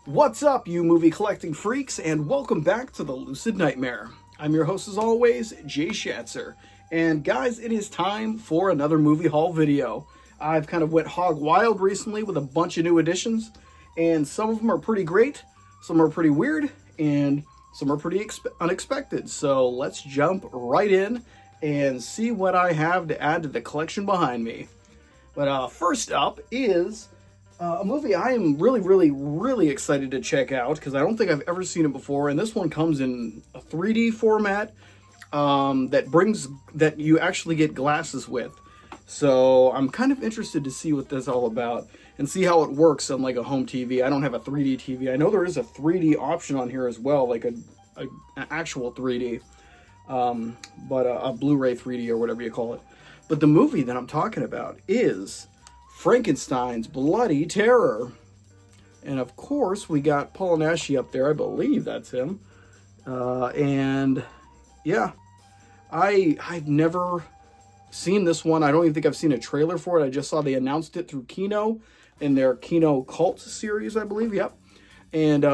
What's up, you movie collecting freaks, and welcome back to the Lucid Nightmare. I'm your host, as always, Jay Schatzer. And guys, it is time for another movie haul video. I've kind of went hog wild recently with a bunch of new additions, and some of them are pretty great, some are pretty weird, and some are pretty unexpected. So let's jump right in and see what I have to add to the collection behind me. But first up is a movie I am really excited to check out because I don't think I've ever seen it before, and this one comes in a 3D format that you actually get glasses with. So I'm kind of interested to see what this is all about and see how it works on like a home TV. I don't have a 3D TV. I know there is a 3D option on here as well, like an actual 3D, but a Blu-ray 3D or whatever you call it. But the movie that I'm talking about is Frankenstein's Bloody Terror. And of course, we got Paul Naschy up there. I believe that's him. And yeah, I've never seen this one. I don't even think I've seen a trailer for it. I just saw they announced it through Kino in their Kino Cult series, I believe. Yep. And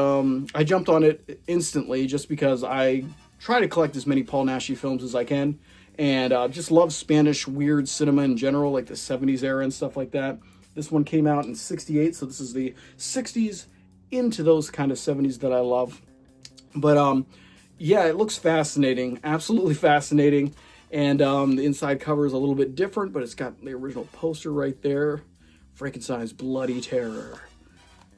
I jumped on it instantly just because I try to collect as many Paul Naschy films as I can. And just love Spanish weird cinema in general, like the 70s era and stuff like that. This one came out in 68, so this is the 60s into those kind of 70s that I love. But yeah, it looks fascinating, absolutely fascinating. And the inside cover is a little bit different, but it's got the original poster right there. Frankenstein's Bloody Terror.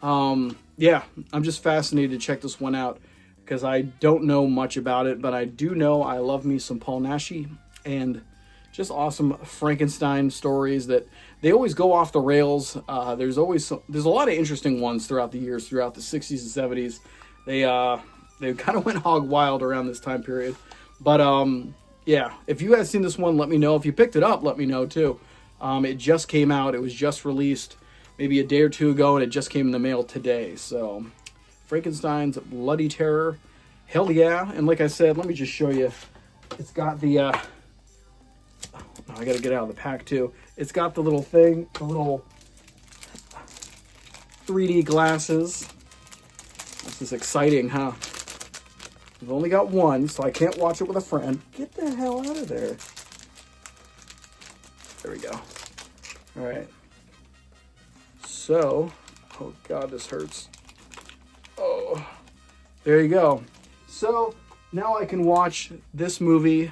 Yeah, I'm just fascinated to check this one out because I don't know much about it, but I do know I love me some Paul Naschy and just awesome Frankenstein stories that they always go off the rails. There's a lot of interesting ones throughout the years, throughout the 60s and 70s. They kind of went hog wild around this time period. But yeah, if you guys seen this one, let me know. If you picked it up, let me know too. It just came out. It was just released maybe a day or two ago, and it just came in the mail today. So Frankenstein's Bloody Terror. Hell yeah. And like I said, let me just show you. It's got the I gotta get out of the pack too. It's got the little thing, the little 3D glasses. This is exciting, huh? I've only got one, so I can't watch it with a friend. Get the hell out of there. There we go. All right. So, oh God, this hurts. Oh, there you go. So now I can watch this movie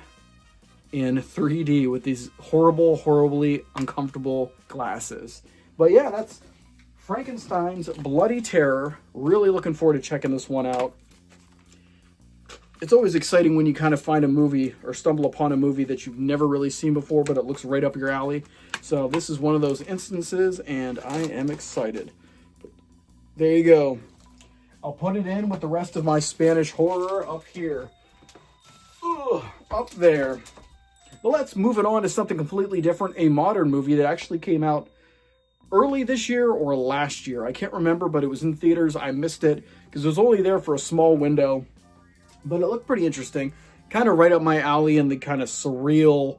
in 3D with these horribly uncomfortable glasses. But yeah, that's Frankenstein's Bloody Terror. Really looking forward to checking this one out. It's always exciting when you kind of find a movie or stumble upon a movie that you've never really seen before, but it looks right up your alley. So this is one of those instances, and I am excited. There you go. I'll put it in with the rest of my Spanish horror up here. Ugh, up there. Well, let's move it on to something completely different. A modern movie that actually came out early this year or last year. I can't remember, but it was in theaters. I missed it because it was only there for a small window. But it looked pretty interesting. Kind of right up my alley in the kind of surreal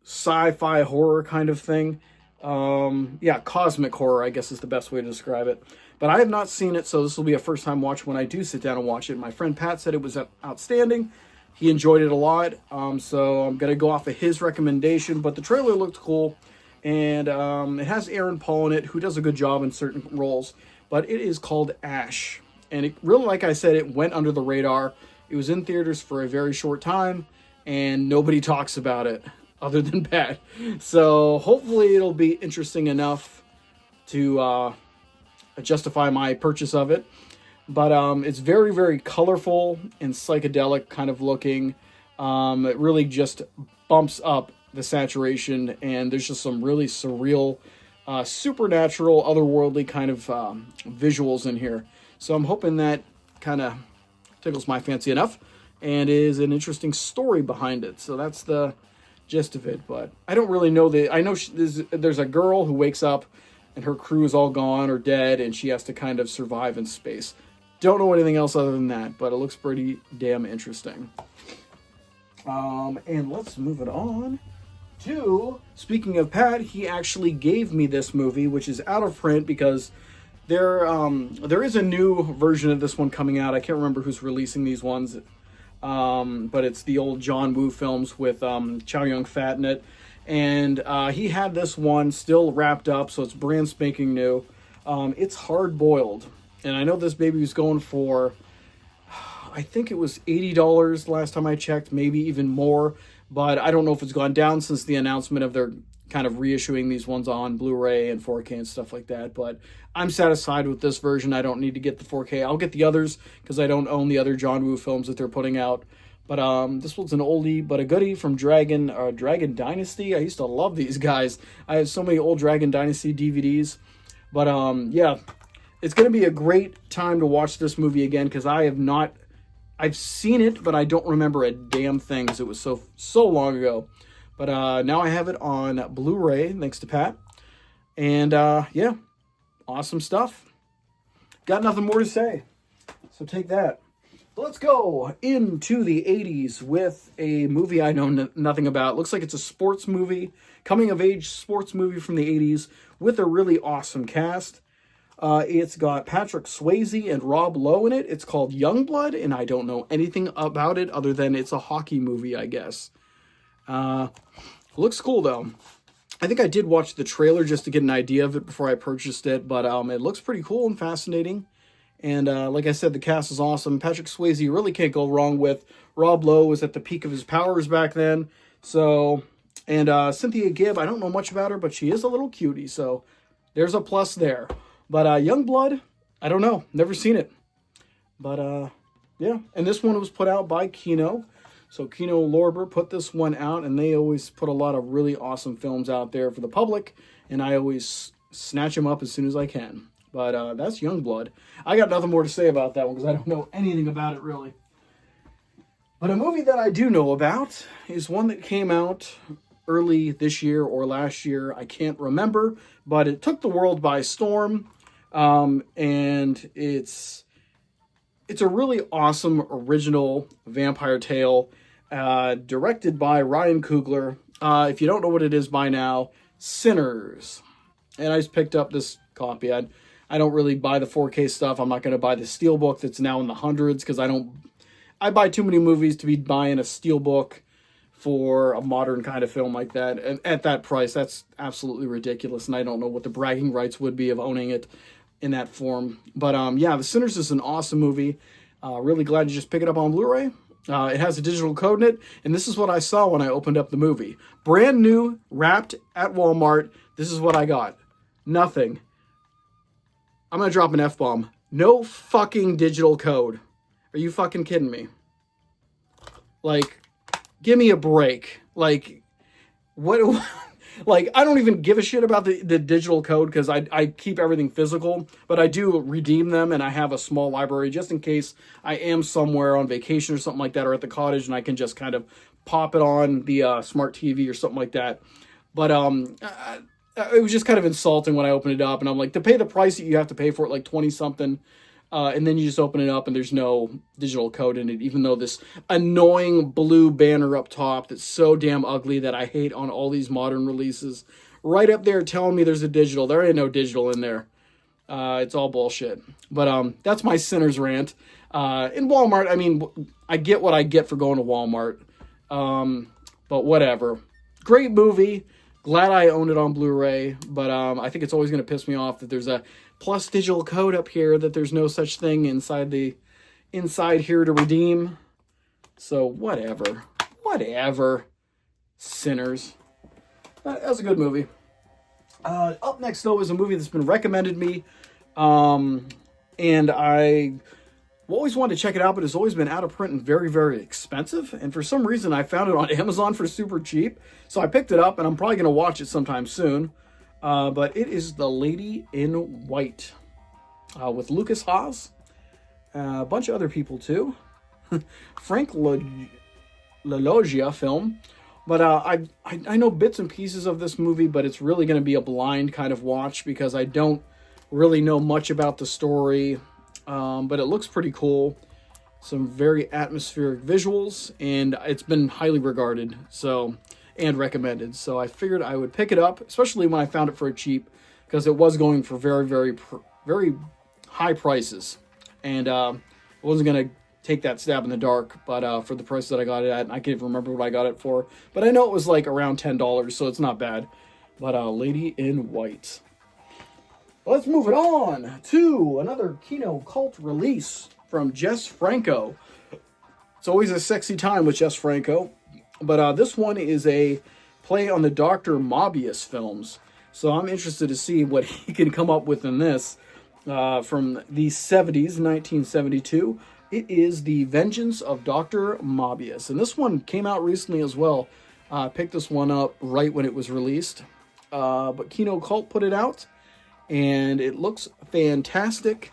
sci-fi horror kind of thing. Yeah, cosmic horror, I guess is the best way to describe it. But I have not seen it, so this will be a first-time watch when I do sit down and watch it. My friend Pat said it was outstanding. He enjoyed it a lot, so I'm going to go off of his recommendation. But the trailer looked cool, and it has Aaron Paul in it, who does a good job in certain roles. But it is called Ash. And it really, like I said, it went under the radar. It was in theaters for a very short time, and nobody talks about it other than Pat. So hopefully it'll be interesting enough to justify my purchase of it. But it's very colorful and psychedelic kind of looking. It really just bumps up the saturation, and there's just some really surreal, supernatural, otherworldly kind of visuals in here. So I'm hoping that kind of tickles my fancy enough and is an interesting story behind it. So that's the gist of it. But I don't really know I know there's a girl who wakes up and her crew is all gone or dead, and she has to kind of survive in space. Don't know anything else other than that, but it looks pretty damn interesting. And let's move it on to, speaking of Pat, he actually gave me this movie, which is out of print because there is a new version of this one coming out. I can't remember who's releasing these ones, but it's the old John Woo films with Chow Yun-fat in it. And he had this one still wrapped up, so it's brand spanking new. It's hard boiled. And I know this baby was going for, I think it was $80 last time I checked, maybe even more. But I don't know if it's gone down since the announcement of their kind of reissuing these ones on Blu-ray and 4K and stuff like that. But I'm satisfied with this version. I don't need to get the 4K. I'll get the others because I don't own the other John Woo films that they're putting out. But this one's an oldie but a goodie from Dragon Dynasty. I used to love these guys. I have so many old Dragon Dynasty DVDs. But yeah, it's going to be a great time to watch this movie again because I've seen it, but I don't remember a damn thing because it was so long ago. But now I have it on Blu-ray, thanks to Pat. And yeah, awesome stuff. Got nothing more to say, so take that. Let's go into the 80s with a movie I know nothing about. Looks like it's a sports movie, coming-of-age sports movie from the 80s with a really awesome cast. It's got Patrick Swayze and Rob Lowe in it. It's called Youngblood, and I don't know anything about it other than it's a hockey movie, I guess. Looks cool, though. I think I did watch the trailer just to get an idea of it before I purchased it, but it looks pretty cool and fascinating. And like I said, the cast is awesome. Patrick Swayze you really can't go wrong with. Rob Lowe was at the peak of his powers back then. So, and Cynthia Gibb, I don't know much about her, but she is a little cutie, so there's a plus there. But Youngblood, I don't know. Never seen it. But yeah, and this one was put out by Kino. So Kino Lorber put this one out, and they always put a lot of really awesome films out there for the public, and I always snatch them up as soon as I can. But that's Youngblood. I got nothing more to say about that one because I don't know anything about it, really. But a movie that I do know about is one that came out early this year or last year. I can't remember, but it took the world by storm. And it's a really awesome original vampire tale, directed by Ryan Coogler. If you don't know what it is by now, Sinners. And I just picked up this copy. I don't really buy the 4K stuff. I'm not going to buy the Steelbook that's now in the hundreds because I buy too many movies to be buying a Steelbook for a modern kind of film like that. And at that price, that's absolutely ridiculous. And I don't know what the bragging rights would be of owning it in that form. But yeah, The Sinners is an awesome movie. Really glad to just pick it up on Blu-ray. It has a digital code in it. And this is what I saw when I opened up the movie. Brand new, wrapped at Walmart. This is what I got. Nothing. I'm going to drop an F-bomb. No fucking digital code. Are you fucking kidding me? Like, give me a break. Like, what? Like, I don't even give a shit about the digital code because I keep everything physical, but I do redeem them, and I have a small library just in case I am somewhere on vacation or something like that, or at the cottage, and I can just kind of pop it on the smart TV or something like that. But it was just kind of insulting when I opened it up, and I'm like, to pay the price that you have to pay for it, like 20 something, and then you just open it up and there's no digital code in it, even though this annoying blue banner up top that's so damn ugly that I hate on all these modern releases, right up there telling me there's a digital. There ain't no digital in there. It's all bullshit. But that's my Sinners rant. In Walmart, I mean, I get what I get for going to Walmart, but whatever. Great movie. Glad I own it on Blu-ray, but I think it's always going to piss me off that there's a plus digital code up here, that there's no such thing inside here to redeem. So whatever. Sinners. That was a good movie. Up next, though, is a movie that's been recommended me, and I always wanted to check it out, but it's always been out of print and very, very expensive. And for some reason, I found it on Amazon for super cheap. So I picked it up, and I'm probably going to watch it sometime soon. But it is The Lady in White with Lucas Haas. A bunch of other people, too. Frank LaLoggia film. But I know bits and pieces of this movie, but it's really going to be a blind kind of watch because I don't really know much about the story. But it looks pretty cool. Some very atmospheric visuals, and it's been highly regarded and recommended. So I figured I would pick it up, especially when I found it for a cheap, because it was going for very, very very high prices. And I wasn't going to take that stab in the dark, but for the price that I got it at, I can't even remember what I got it for. But I know it was like around $10, so it's not bad. But Lady in White. Let's move it on to another Kino cult release from Jess Franco. It's always a sexy time with Jess Franco. But this one is a play on the Dr. Mobius films. So I'm interested to see what he can come up with in this. From the 70s, 1972. It is The Vengeance of Dr. Mobius. And this one came out recently as well. I picked this one up right when it was released. But Kino Cult put it out. And it looks fantastic.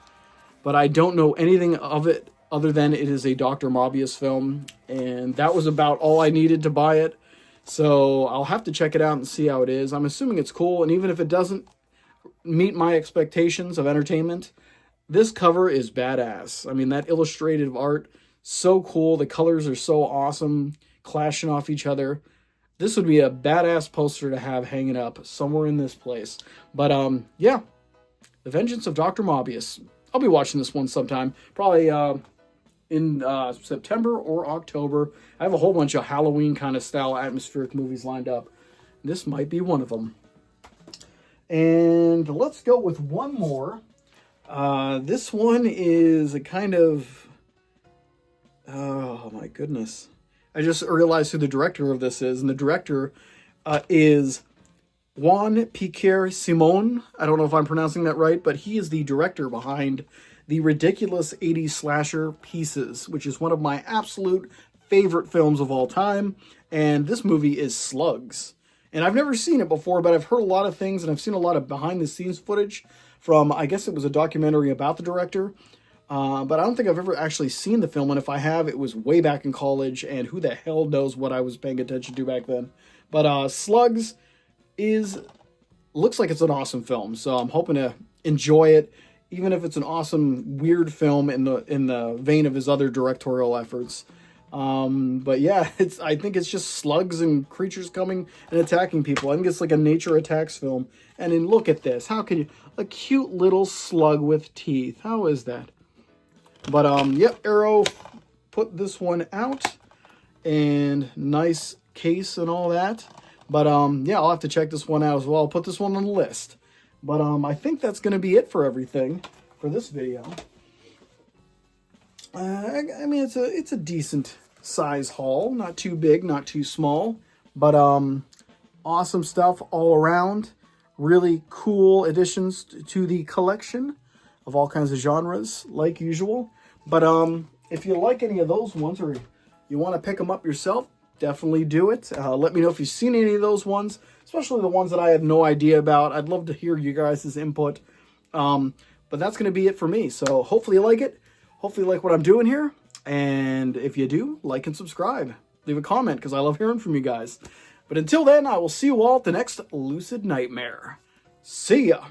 But I don't know anything of it other than it is a Dr. Mobius film. And that was about all I needed to buy it. So I'll have to check it out and see how it is. I'm assuming it's cool. And even if it doesn't meet my expectations of entertainment, this cover is badass. I mean, that illustrative art, so cool. The colors are so awesome, clashing off each other. This would be a badass poster to have hanging up somewhere in this place. But yeah, The Vengeance of Dr. Mobius. I'll be watching this one sometime, probably in September or October. I have a whole bunch of Halloween kind of style atmospheric movies lined up. This might be one of them. And let's go with one more. This one is a kind of... Oh, my goodness. I just realized who the director of this is. And the director is Juan Piquer Simon. I don't know if I'm pronouncing that right, but he is the director behind the ridiculous 80s slasher Pieces, which is one of my absolute favorite films of all time. And this movie is Slugs. And I've never seen it before, but I've heard a lot of things, and I've seen a lot of behind-the-scenes footage from, I guess it was a documentary about the director. But I don't think I've ever actually seen the film, and if I have, it was way back in college, and who the hell knows what I was paying attention to back then. But Slugs looks like it's an awesome film, so I'm hoping to enjoy it, even if it's an awesome, weird film in the vein of his other directorial efforts. But yeah, I think it's just slugs and creatures coming and attacking people. I think it's like a nature attacks film. And then look at this. How can you... A cute little slug with teeth. How is that? But, yep, Arrow put this one out. And nice case and all that. But, yeah, I'll have to check this one out as well. I'll put this one on the list. But, I think that's going to be it for everything for this video. I mean, it's a decent size haul. Not too big, not too small. But, awesome stuff all around. Really cool additions to the collection of all kinds of genres, like usual. But, if you like any of those ones or you want to pick them up yourself, definitely do it. Let me know if you've seen any of those ones, especially the ones that I have no idea about. I'd love to hear you guys' input. But that's going to be it for me. So hopefully you like it. Hopefully you like what I'm doing here. And if you do, like and subscribe. Leave a comment because I love hearing from you guys. But until then, I will see you all at the next Lucid Nightmare. See ya!